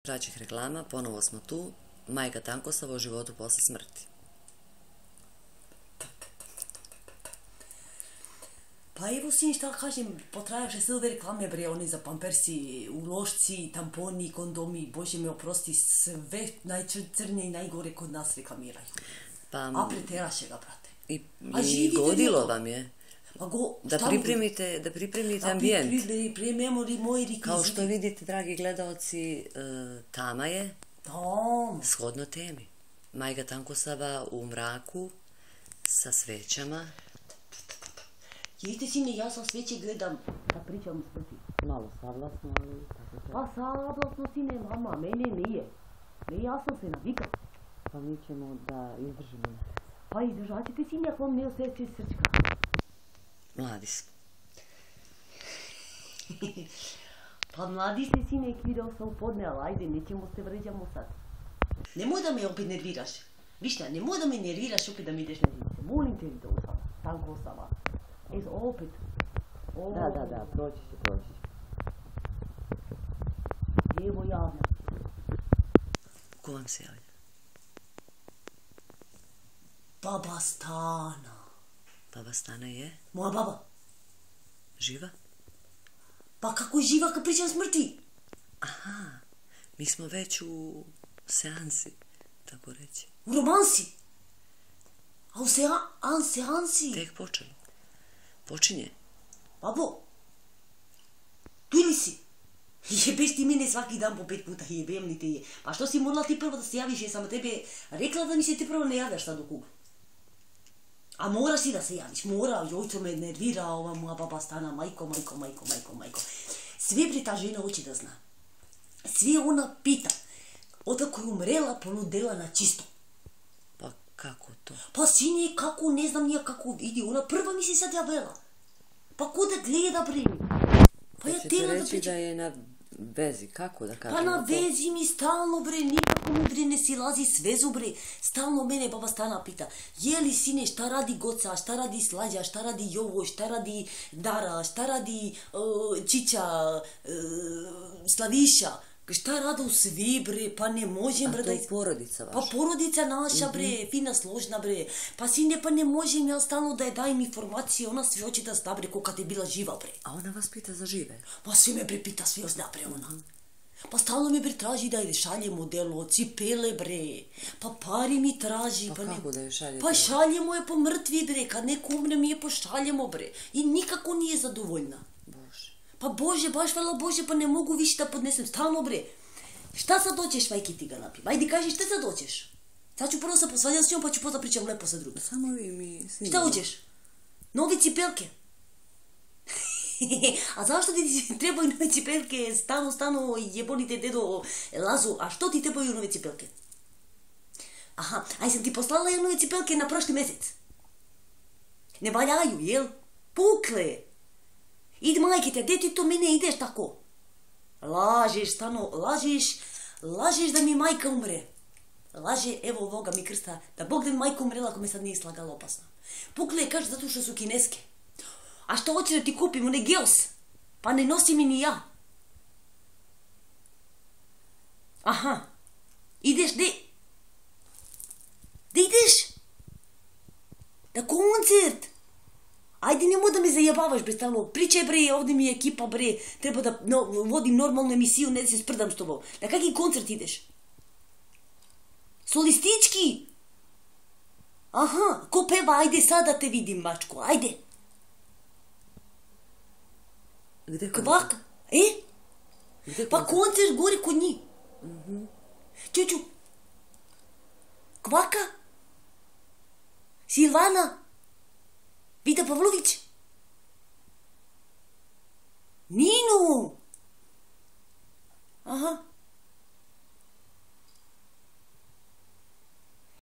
Kraćih reklama, ponovo smo tu. Majka Tankosava o životu posle smrti. Pa evo sin, šta kažem, potrajavše sve ove reklame, bre, oni za pampersi, ulošci, tamponi, kondomi, bože me oprosti, sve najcrnije i najgore kod nas reklamiraju. A preteraše ga, brate. I godilo vam je da pripremite ambijent. Pripremimo moji rekviziti. Kao što vidite, dragi gledalci, tama je shodno temi. Majka Tankosava u mraku sa svećama. Jeste, sine, ja sa sveće gledam da pričam smrti. Malo savlasno, ali... Pa savlasno, sine, mama, mene nije. Ne, ja sam se navikao. Pa mi ćemo da izdržimo. Pa izdržat ćete, sine, ako vam ne osjeće srčka. Mladi smo. Pa mladi ste, sine, video sam u podne, ali ajde, nećemo se vređamo sad. Nemoj da me opet nerviraš. Viš šta, nemoj da me nerviraš opet da mi ideš na živice. Molim te, Vidosava, Tankosava. Opet. Da, proći će. Evo javlja. Ko vam se javlja? Baba Stana. Baba Stana je? Moja baba. Živa? Pa kako je živa kad pričam smrti? Aha, mi smo već u seansi, tako reći. U romansi? A u seansi? Tek počelo. Počinje. Babo, tu ili si? Jebeš ti mene svaki dan po 5 puta, jebem li te je. Pa što si morala ti prvo da se javiš, jer sam tebe rekla da mi se ti prvo ne javljaš sad u kugu. A moraš ti da se javiš, jojco me nervira ova moja baba Stana, majko. Sve bre ta žena hoće da zna. Sve ona pita, odako je umrela, poludela na čisto. Pa kako to? Pa sine, kako, ne znam nije kako vidi, ona prva mi se sad javila. Pa ko da gleda bre? Pa ja tela da reći da je na vezi, kako da kažem? Pa na vezi mi stalno bre, nikako mi bre ne silazi s vezu bre. Stalno mene baba Stana pita, je li sine, šta radi Goca, šta radi Slađa, šta radi Jovo, šta radi Dara, šta radi Čića, Slaviša. Šta radu svi bre, pa ne možem bre da... A to je porodica vaša? Pa porodica naša bre, fina složna bre. Pa sine, pa ne možem ja stalno da je dajem informacije, ona sve hoće da zna bre ko kad je bila živa bre. A ona vas pita za žive? Pa sve me bre pita, sve zna bre ona. Pa stalno me bre traži da je šaljemo delo, cipele bre. Pa pari mi traži. Pa kako da je šaljete? Pa šaljemo je po mrtvi bre, kad neko umre mi je pošaljemo bre. I nikako nije zadovoljna. Pa Bože, baš hvala Bože, pa ne mogu više da podnesem, stalno bre. Šta sad doćeš, majke ti ga napijem? Ajde kaži, šta sad doćeš? Sad ću prvo se posvađam s njom, pa ću posle pričam lepo sa drugim. Samo vi mi snimamo. Šta hoćeš? Nove cipelke? A zašto ti trebaju nove cipelke? Stanu, jebonite dedo Lazu, a što ti trebaju nove cipelke? Aha, aj sam ti poslala je nove cipelke na prošli mesec. Ne valjaju, jel? Pukle. Idi majke te, gdje ti to mene ideš tako? Lažeš, Stano, lažeš da mi majka umre. Laže, evo ovoga mi krsta, da Bog da mi majka umrela ako me sad nije slagala opasno. Pukle, kaže, zato što su kineske. A što hoće da ti kupim, one Geos? Pa ne nosim i ni ja. Aha, ideš, gdje ideš? Na koncert. Ajde, nemoj da me zajebavaš, bre, stalno. Pričaj, bre, ovdje mi je ekipa, bre. Treba da vodim normalnu emisiju, ne da se sprdam s tobom. Na kakvi koncert ideš? Solistički? Aha, ko peva? Ajde, sad da te vidim, mačko, ajde. Gde Kvaka? Pa koncert gori kod njih. Čuču. Kvaka? Silvana? Vita Pavlović? Nino!